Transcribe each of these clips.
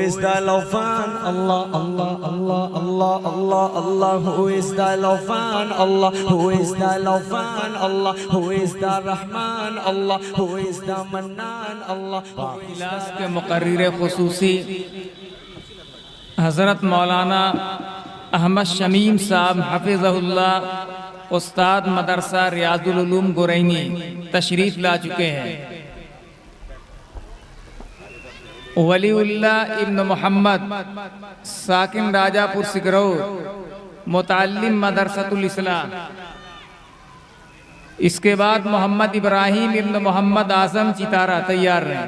is the Lawfan? Allah, Allah, Allah, Allah, Allah, Allah. Who is the Lawfan? Allah. Who is the Lawfan? Allah. Who is the Rahman? Allah. Who is the Mannan? Allah. इलास के मुकर्रिर खुसूसी हज़रत मौलाना अहमद शमीम साहब हफ़िज़हुल्लाह उस्ताद मदरसा रियाजुल उलूम गुरैनी तशरीफ़ ला चुके हैं। वलीउल्लाह इब्न मोहम्मद साकिन राजापुर सिकरौर मुतअल्लिम मदरसतुल इस्लाम। इसके बाद मोहम्मद इब्राहिम इब्न मोहम्मद आज़म चितारा तैयार रहे।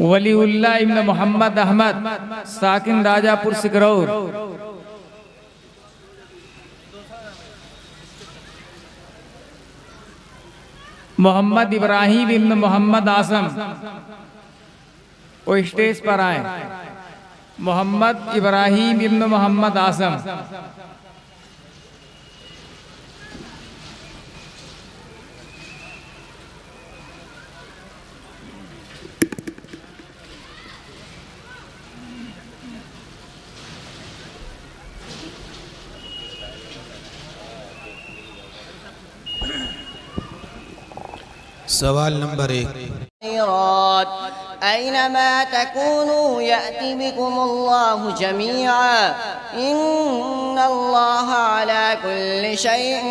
वलीउल्लाह इब्न मोहम्मद अहमद साकिन राजापुर सिकरौर। मोहम्मद इब्राहिम इब्न मोहम्मद आज़म वो स्टेज पर आए। मोहम्मद इब्राहिम इब्न मोहम्मद आज़म। सवाल नंबर 1। أينما تكونوا يأتي بكم الله جميعا إن الله على كل شيء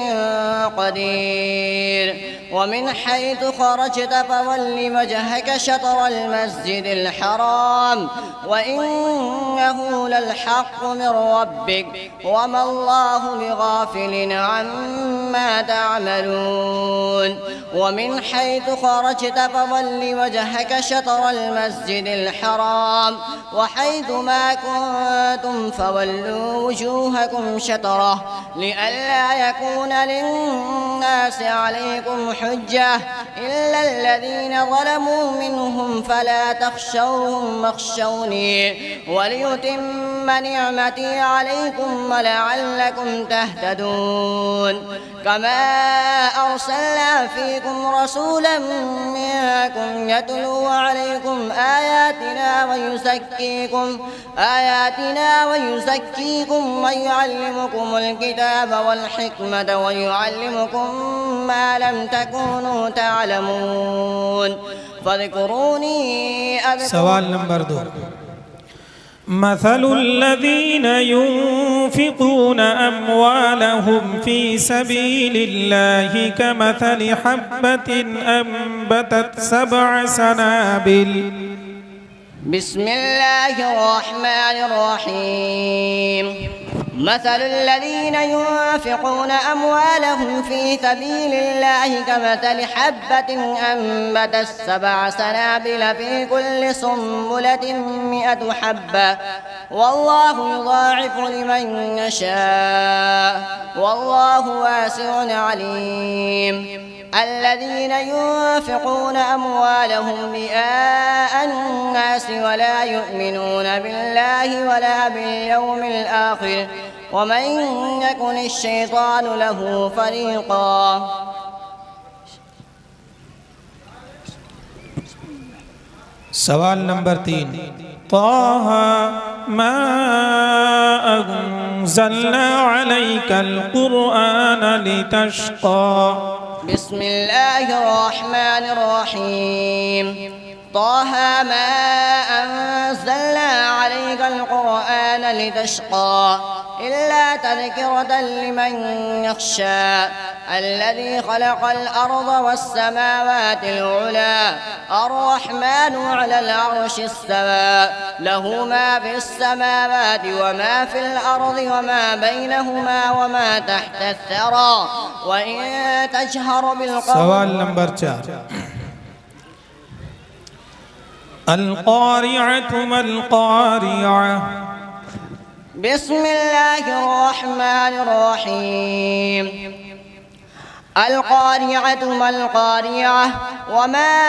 قدير ومن حيث خرجت فول وجهك شطر المسجد الحرام وإنه للحق من ربك وما الله بغافل عما تعملون ومن حيث خرجت فول وجهك شطر المسجد الحرام وحيث ما كنتم فولوا وجوهكم شطره لئلا يكون للناس عليكم حجة إلا الذين ظلموا منهم فلا تخشوهم واخشوني وليتم نعمتي عليكم ولعلكم تهتدون كما أرسلنا فيكم رسولا منكم يتلو عليكم آياتنا ويزكيكم ويعلمكم الكتاب والحكمة ويعلمكم ما لم تكونوا تعلمون فاذكروني أذكركم. सवाल नंबर 2। مثل الذين ينفقون أموالهم في سبيل الله كمثل حبة أنبتت 7 سنابل. بسم الله الرحمن الرحيم. مثل الذين ينفقون أموالهم في سبيل الله كمثل حبة أنبتت 7 سنابل في كل سنبلة 100 حبة والله يضاعف لمن يشاء والله واسع عليم. الذين ينفقون أموالهم رئاء الناس ولا يؤمنون بالله ولا باليوم الآخر ومن يكن الشيطان له فريقا. सवाल नंबर 3। طه ما أنزلنا عليك القرآن لتشقى. بسم الله الرحمن الرحيم. طه ما أنزلنا عليك القرآن لتشقى إلا تذكرة لمن يخشى الذي خلق الأرض والسماوات العلى الرحمن على العرش استوى له ما في السماوات وما في الأرض وما بينهما وما تحت الثرى وإن تجهر بالقول. सवाल नंबर 4। القارعة ما القارعة. بسم الله الرحمن الرحيم. القارعة ما القارعة وما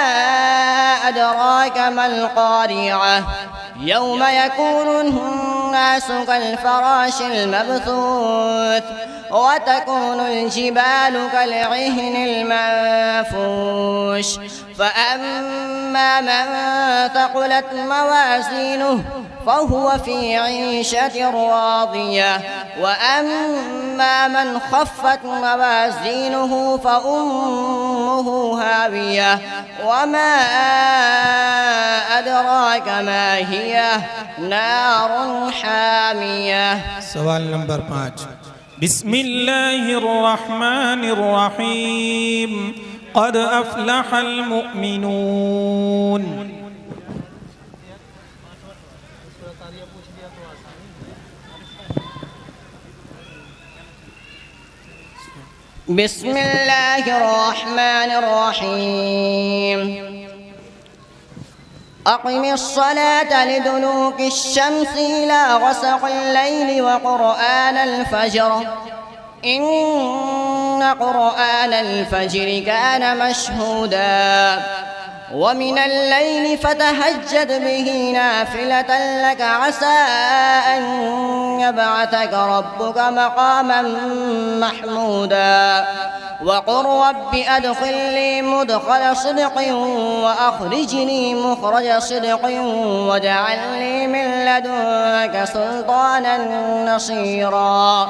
أدراك ما القارعة يوم يكون الناس كالفراش المبثوث وتكون الجبال كالعهن المنفوش فأما من ثقلت موازينه فهو في عيشة راضية وأما من خفت موازينه فأمه هاوية وما أدراك ما هي نار حامية. سوال نمبر 5. بسم الله الرحمن الرحيم. قد أفلح المؤمنون. بسم الله الرحمن الرحيم. أقم الصلاة لدلوك الشمس إلى غسق الليل وقرآن الفجر إن قرآن الفجر كان مشهودا ومن الليل فتهجد به نافلة لك عسى أن يبعثك ربك مقاما محمودا وقل رب أدخلني مدخل صدق وأخرجني مخرج صدق واجعل لي من لدنك سلطانا نصيرا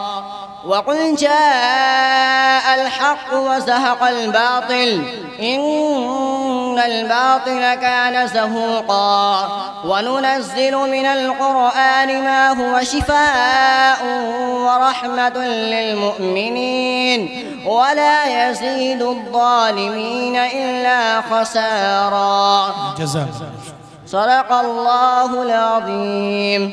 وقل جاء الحق وزهق الباطل إن الباطل كان زهوقا وننزل من القرآن ما هو شفاء ورحمة للمؤمنين ولا يزيد الظالمين إلا خسارا. جزاك. صدق الله العظيم.